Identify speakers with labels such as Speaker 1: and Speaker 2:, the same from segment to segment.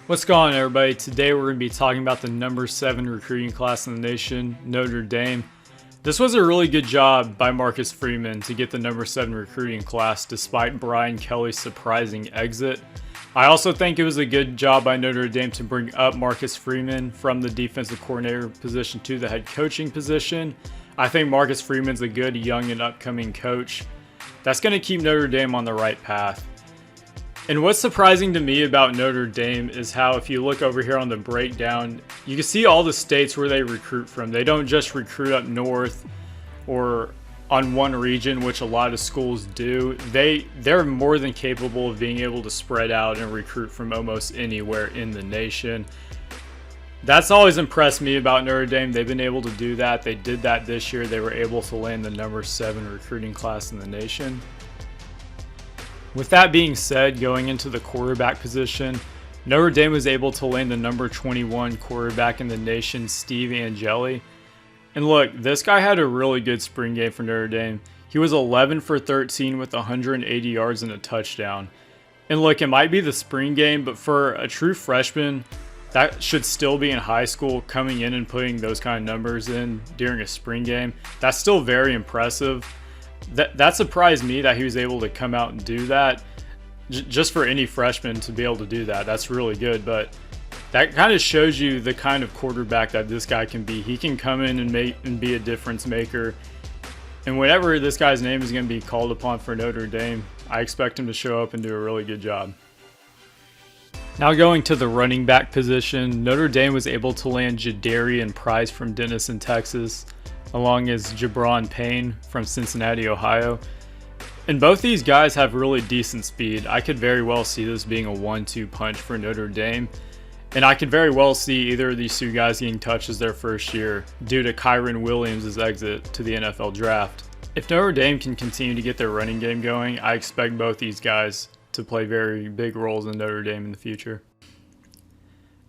Speaker 1: What's going on, everybody? Today we're going to be talking about the number 7 recruiting class in the nation, Notre Dame. This was a really good job by Marcus Freeman to get the number 7 recruiting class despite Brian Kelly's surprising exit. I also think it was a good job by Notre Dame to bring up Marcus Freeman from the defensive coordinator position to the head coaching position. I think Marcus Freeman's a good young and upcoming coach that's going to keep Notre Dame on the right path. And what's surprising to me about Notre Dame is how, if you look over here on the breakdown, you can see all the states where they recruit from. They don't just recruit up north or on one region, which a lot of schools do. They're more than capable of being able to spread out and recruit from almost anywhere in the nation. That's always impressed me about Notre Dame. They've been able to do that. They did that this year. They were able to land the number 7 recruiting class in the nation. With that being said, going into the quarterback position, Notre Dame was able to land the number 21 quarterback in the nation, Steve Angeli. And look, this guy had a really good spring game for Notre Dame. He was 11 for 13 with 180 yards and a touchdown. And look, it might be the spring game, but for a true freshman that should still be in high school, coming in and putting those kind of numbers in during a spring game, that's still very impressive. That surprised me that he was able to come out and do that. Just for any freshman to be able to do that, that's really good. But that kind of shows you the kind of quarterback that this guy can be. He can come in and be a difference maker. And whenever this guy's name is going to be called upon for Notre Dame, I expect him to show up and do a really good job. Now going to the running back position, Notre Dame was able to land Jadarian Price from Denison, Texas, along as Jabron Payne from Cincinnati, Ohio. And both these guys have really decent speed. I could very well see this being a 1-2 punch for Notre Dame. And I could very well see either of these two guys getting touches their first year due to Kyron Williams' exit to the NFL draft. If Notre Dame can continue to get their running game going, I expect both these guys to play very big roles in Notre Dame in the future.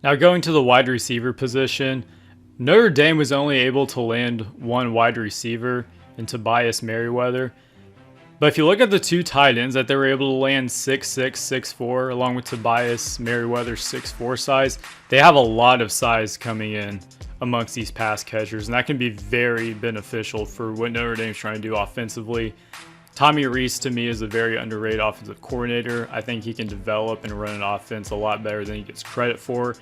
Speaker 1: Now going to the wide receiver position, Notre Dame was only able to land one wide receiver in Tobias Merriweather. But if you look at the two tight ends that they were able to land 6'6", 6'4", along with Tobias Merriweather's 6'4" size, they have a lot of size coming in amongst these pass catchers, and that can be very beneficial for what Notre Dame's trying to do offensively. Tommy Reese, to me, is a very underrated offensive coordinator. I think he can develop and run an offense a lot better than he gets credit for.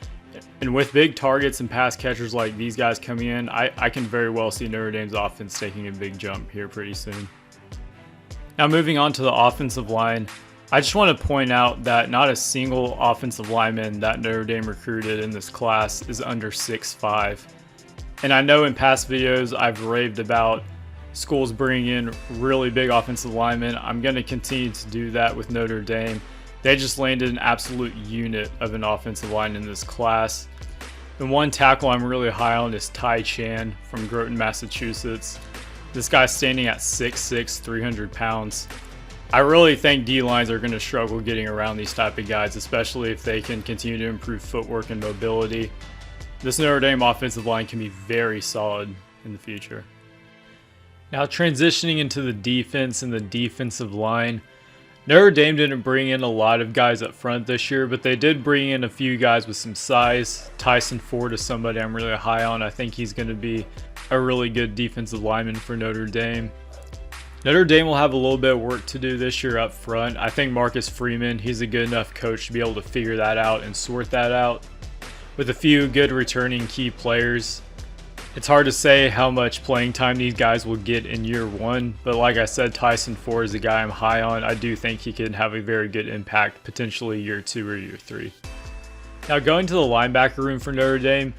Speaker 1: And with big targets and pass catchers like these guys coming in, I can very well see Notre Dame's offense taking a big jump here pretty soon. Now moving on to the offensive line, I just want to point out that not a single offensive lineman that Notre Dame recruited in this class is under 6'5". And I know in past videos I've raved about schools bringing in really big offensive linemen. I'm going to continue to do that with Notre Dame. They just landed an absolute unit of an offensive line in this class. And one tackle I'm really high on is Tai Chan from Groton, Massachusetts. This guy's standing at 6'6", 300 pounds. I really think D-lines are going to struggle getting around these type of guys, especially if they can continue to improve footwork and mobility. This Notre Dame offensive line can be very solid in the future. Now transitioning into the defense and the defensive line, Notre Dame didn't bring in a lot of guys up front this year, but they did bring in a few guys with some size. Tyson Ford is somebody I'm really high on. I think he's going to be a really good defensive lineman for Notre Dame. Notre Dame will have a little bit of work to do this year up front. I think Marcus Freeman, he's a good enough coach to be able to figure that out and sort that out. With a few good returning key players, it's hard to say how much playing time these guys will get in year one, but like I said, Tyson Ford is a guy I'm high on. I do think he can have a very good impact, potentially year 2 or year 3. Now going to the linebacker room for Notre Dame,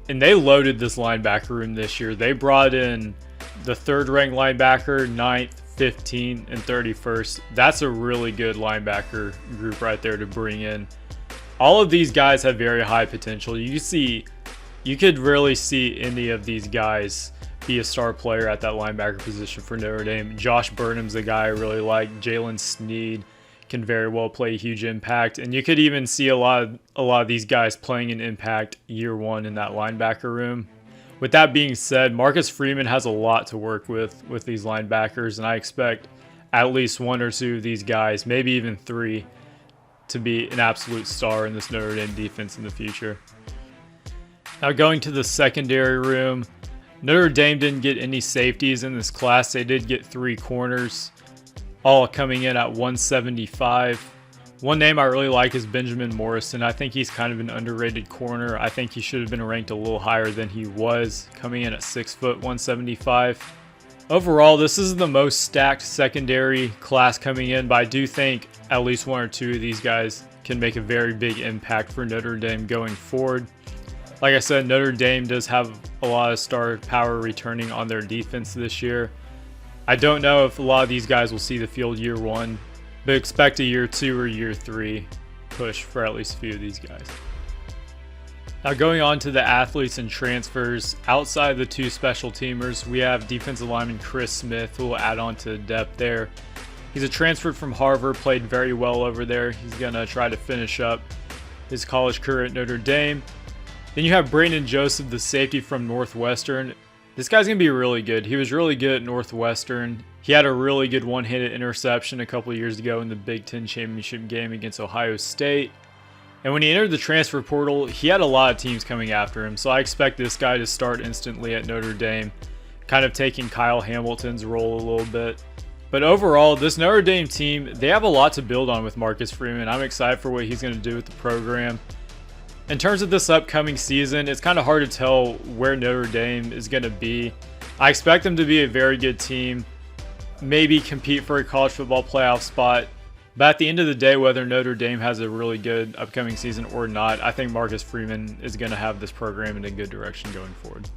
Speaker 1: and they loaded this linebacker room this year. They brought in the 3rd-ranked linebacker, 9th, 15th, and 31st. That's a really good linebacker group right there to bring in. All of these guys have very high potential. You could really see any of these guys be a star player at that linebacker position for Notre Dame. Josh Burnham's a guy I really like. Jalen Sneed can very well play a huge impact. And you could even see a lot of these guys playing an impact year 1 in that linebacker room. With that being said, Marcus Freeman has a lot to work with these linebackers, and I expect at least one or two of these guys, maybe even three, to be an absolute star in this Notre Dame defense in the future. Now going to the secondary room, Notre Dame didn't get any safeties in this class. They did get 3 corners, all coming in at 175. One name I really like is Benjamin Morrison. I think he's kind of an underrated corner. I think he should have been ranked a little higher than he was, coming in at 6 foot 175. Overall, this is the most stacked secondary class coming in, but I do think at least 1 or 2 of these guys can make a very big impact for Notre Dame going forward. Like I said, Notre Dame does have a lot of star power returning on their defense this year. I don't know if a lot of these guys will see the field year 1, but expect a year 2 or year 3 push for at least a few of these guys. Now going on to the athletes and transfers, outside the 2 special teamers, we have defensive lineman Chris Smith, who will add on to the depth there. He's a transfer from Harvard, played very well over there. He's going to try to finish up his college career at Notre Dame. Then you have Brandon Joseph, the safety from Northwestern. This guy's going to be really good. He was really good at Northwestern. He had a really good one-handed interception a couple of years ago in the Big Ten championship game against Ohio State. And when he entered the transfer portal, he had a lot of teams coming after him. So I expect this guy to start instantly at Notre Dame, kind of taking Kyle Hamilton's role a little bit. But overall, this Notre Dame team, they have a lot to build on with Marcus Freeman. I'm excited for what he's going to do with the program. In terms of this upcoming season, it's kind of hard to tell where Notre Dame is going to be. I expect them to be a very good team, maybe compete for a college football playoff spot. But at the end of the day, whether Notre Dame has a really good upcoming season or not, I think Marcus Freeman is going to have this program in a good direction going forward.